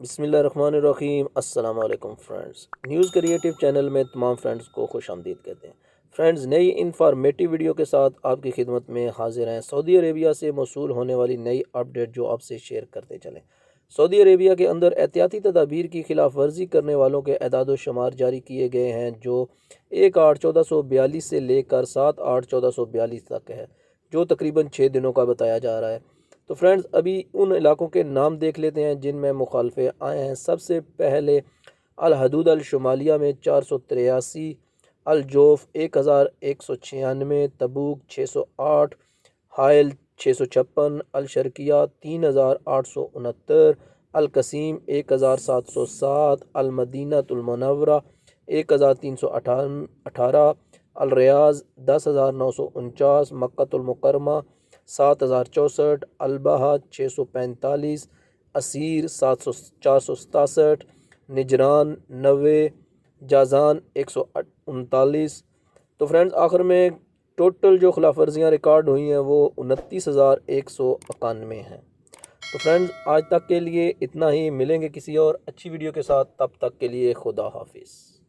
बिस्मिल्लाहिर्रहमानिर्रहीम। अस्सलाम वालेकुम फ्रेंड्स, न्यूज़ क्रिएटिव चैनल में तमाम फ्रेंड्स को खुश आमदीद कहते हैं। फ्रेंड्स, नई इंफॉर्मेटिव वीडियो के साथ आपकी खिदमत में हाजिर हैं। सऊदी अरेबिया से मौसूल होने वाली नई अपडेट जो आपसे शेयर करते चलें। सऊदी अरेबिया के अंदर एहतियाती तदाबीर की खिलाफ वर्जी करने वालों के एदाद शुमार जारी किए गए हैं, जो 1/8/1442 से लेकर 7/8/1442 तक है, जो तकरीबन 6 दिनों का बताया जा रहा है। तो फ्रेंड्स, अभी उन इलाकों के नाम देख लेते हैं जिनमें मुखालफे आए हैं। सबसे पहले अल हदूद अल शुमालिया में 483, अल जोफ 1196, तबूक 608, हायल 656, अल शर्किया 3869, अल कसीम 1707, अल मदीनतुल मुनव्वरा 1318, अल रियाज 10,949, मक्कतुल मुकरमा 7,064, अलबहा 645, असीर 467, निजरान 90, जाजान 139। तो फ्रेंड्स, आखिर में टोटल जो खिलाफ वर्जियाँ रिकॉर्ड हुई हैं वो 29,191 हैं। तो फ्रेंड्स, आज तक के लिए इतना ही। मिलेंगे किसी और अच्छी वीडियो के साथ, तब तक के लिए खुदा हाफिज़।